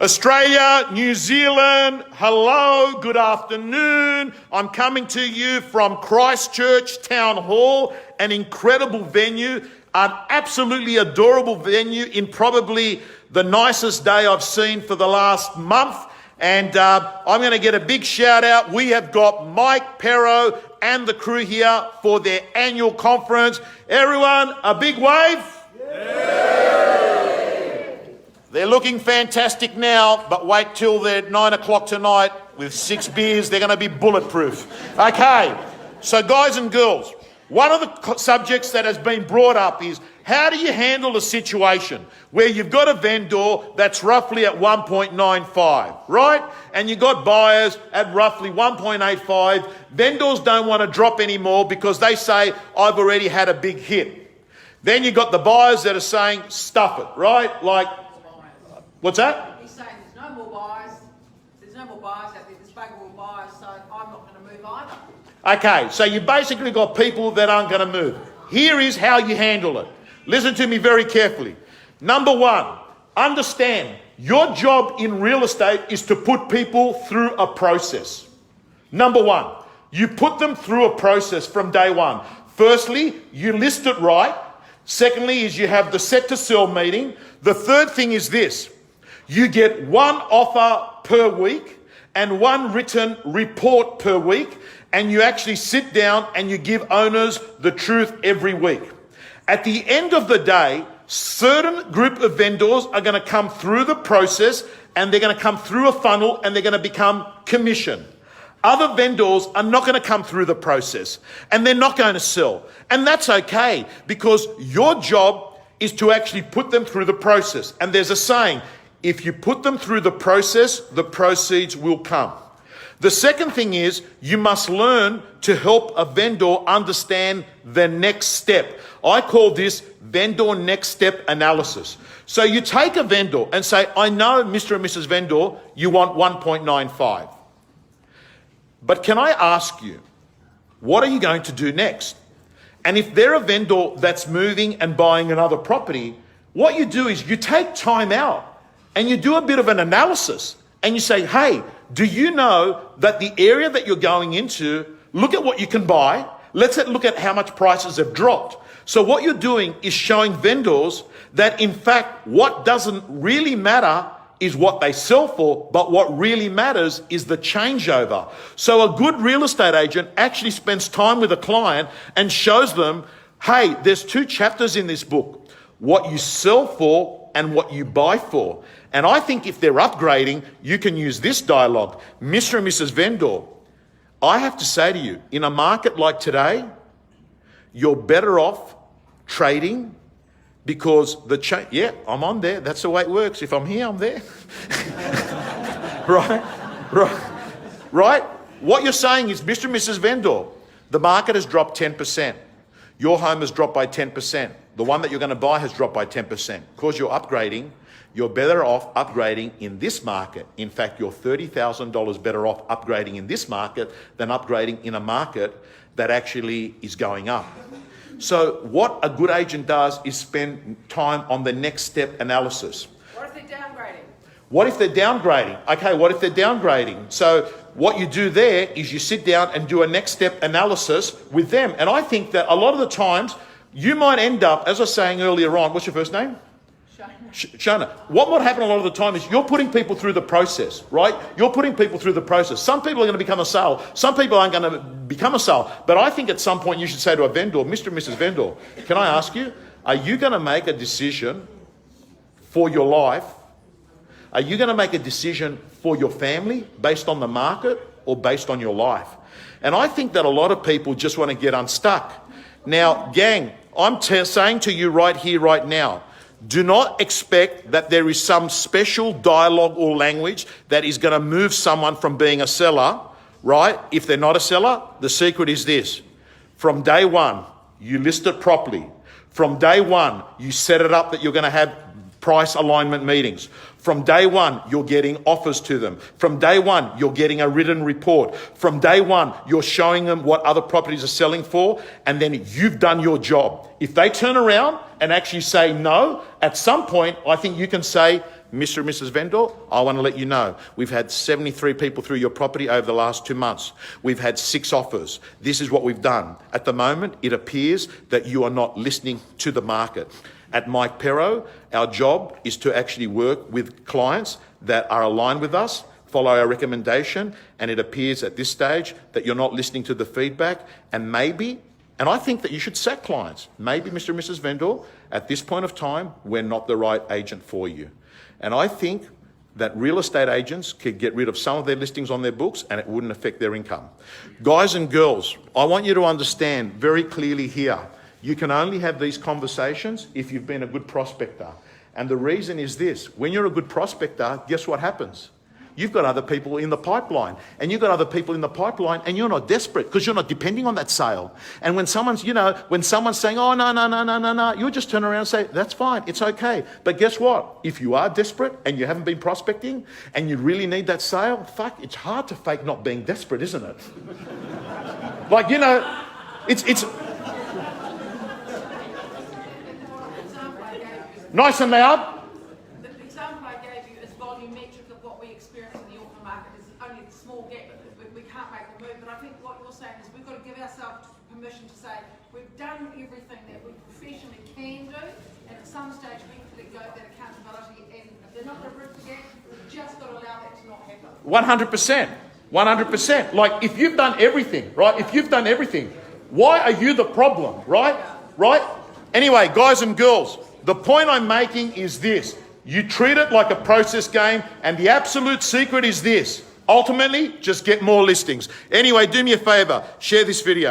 Australia, New Zealand, hello, good afternoon. I'm coming to you from Christchurch Town Hall, an incredible venue, an absolutely adorable venue in probably the nicest day I've seen for the last month. And I'm going to get a big shout out. We have got Mike Perro and the crew here for their annual conference. Everyone, a big wave. They're looking fantastic now, but wait till they're 9 o'clock tonight with 6 beers. They're going to be bulletproof. Okay, so guys and girls, one of the subjects that has been brought up is how do you handle a situation where you've got a vendor that's roughly at 1.95, right? And you've got buyers at roughly 1.85. Vendors don't want to drop anymore because they say, I've already had a big hit. Then you've got the buyers that are saying, stuff it, right? Like, what's that? He's saying there's no more buyers. There's no more buyers out there. There's big more buyers, so I'm not going to move either. Okay, so you basically got people that aren't going to move. Here is how you handle it. Listen to me very carefully. Number one, understand your job in real estate is to put people through a process. Number one, you put them through a process from day one. Firstly, you list it right. Secondly, is you have the set to sell meeting. The third thing is this. You get one offer per week and one written report per week, and you actually sit down and you give owners the truth every week. At the end of the day, certain group of vendors are going to come through the process and they're going to come through a funnel and they're going to become commission. Other vendors are not going to come through the process and they're not going to sell. And that's okay because your job is to actually put them through the process. And there's a saying, if you put them through the process, the proceeds will come. The second thing is you must learn to help a vendor understand the next step. I call this vendor next step analysis. So you take a vendor and say, I know, Mr. and Mrs. Vendor, you want 1.95. But can I ask you, what are you going to do next? And if they're a vendor that's moving and buying another property, what you do is you take time out and you do a bit of an analysis and you say, hey, do you know that the area that you're going into, look at what you can buy. Let's look at how much prices have dropped. So what you're doing is showing vendors that in fact, what doesn't really matter is what they sell for, but what really matters is the changeover. So a good real estate agent actually spends time with a client and shows them, hey, there's 2 chapters in this book, what you sell for and what you buy for. And I think if they're upgrading, you can use this dialogue. Mr. and Mrs. Vendor, I have to say to you, in a market like today, you're better off trading because yeah, I'm on there. That's the way it works. If I'm here, I'm there. Right? What you're saying is, Mr. and Mrs. Vendor, the market has dropped 10%. Your home has dropped by 10%. The one that you're going to buy has dropped by 10%. Because you're upgrading, you're better off upgrading in this market. In fact, you're $30,000 better off upgrading in this market than upgrading in a market that actually is going up. So what a good agent does is spend time on the next step analysis. What if they're downgrading? What if they're downgrading? Okay, what if they're downgrading? So what you do there is you sit down and do a next step analysis with them. And I think that a lot of the times you might end up, as I was saying earlier on, what's your first name? Shona. What might happen a lot of the time is you're putting people through the process, right? You're putting people through the process. Some people are going to become a sale. Some people aren't going to become a sale. But I think at some point you should say to a vendor, Mr. and Mrs. Vendor, can I ask you, are you going to make a decision for your life? Are you going to make a decision for your family based on the market or based on your life? And I think that a lot of people just want to get unstuck. Now, gang, I'm saying to you right here, right now, do not expect that there is some special dialogue or language that is going to move someone from being a seller, right? If they're not a seller, the secret is this. From day one, you list it properly. From day one, you set it up that you're going to have price alignment meetings. From day one, you're getting offers to them. From day one, you're getting a written report. From day one, you're showing them what other properties are selling for, and then you've done your job. If they turn around and actually say no, at some point, I think you can say, Mr. and Mrs. Vendor, I want to let you know, we've had 73 people through your property over the last 2 months. We've had 6 offers. This is what we've done. At the moment, it appears that you are not listening to the market. At Mike Perro, our job is to actually work with clients that are aligned with us, follow our recommendation, and it appears at this stage that you're not listening to the feedback, and maybe, and I think that you should sack clients. Maybe, Mr. and Mrs. Vendor, at this point of time, we're not the right agent for you. And I think that real estate agents could get rid of some of their listings on their books and it wouldn't affect their income. Guys and girls, I want you to understand very clearly here, you can only have these conversations if you've been a good prospector. And the reason is this, when you're a good prospector, guess what happens? You've got other people in the pipeline, and you've got other people in the pipeline, and you're not desperate because you're not depending on that sale. And when someone's, when someone's saying, oh, no, you'll just turn around and say, that's fine, it's okay. But guess what? If you are desperate and you haven't been prospecting and you really need that sale, fuck, it's hard to fake not being desperate, isn't it? Like, it's nice and loud. The example I gave you is volumetric of what we experience in the Auckland market. Is only a small gap, but we can't make a move. But I think what you're saying is we've got to give ourselves permission to say we've done everything that we professionally can do, and at some stage we can let go of that accountability. And if they're not going to bridge the gap, we've just got to allow that to not happen. 100%. 100%. Like, if you've done everything, right? If you've done everything, why are you the problem, right? Right? Anyway, guys and girls, the point I'm making is this. You treat it like a process game, and the absolute secret is this. Ultimately, just get more listings. Anyway, do me a favor, share this video.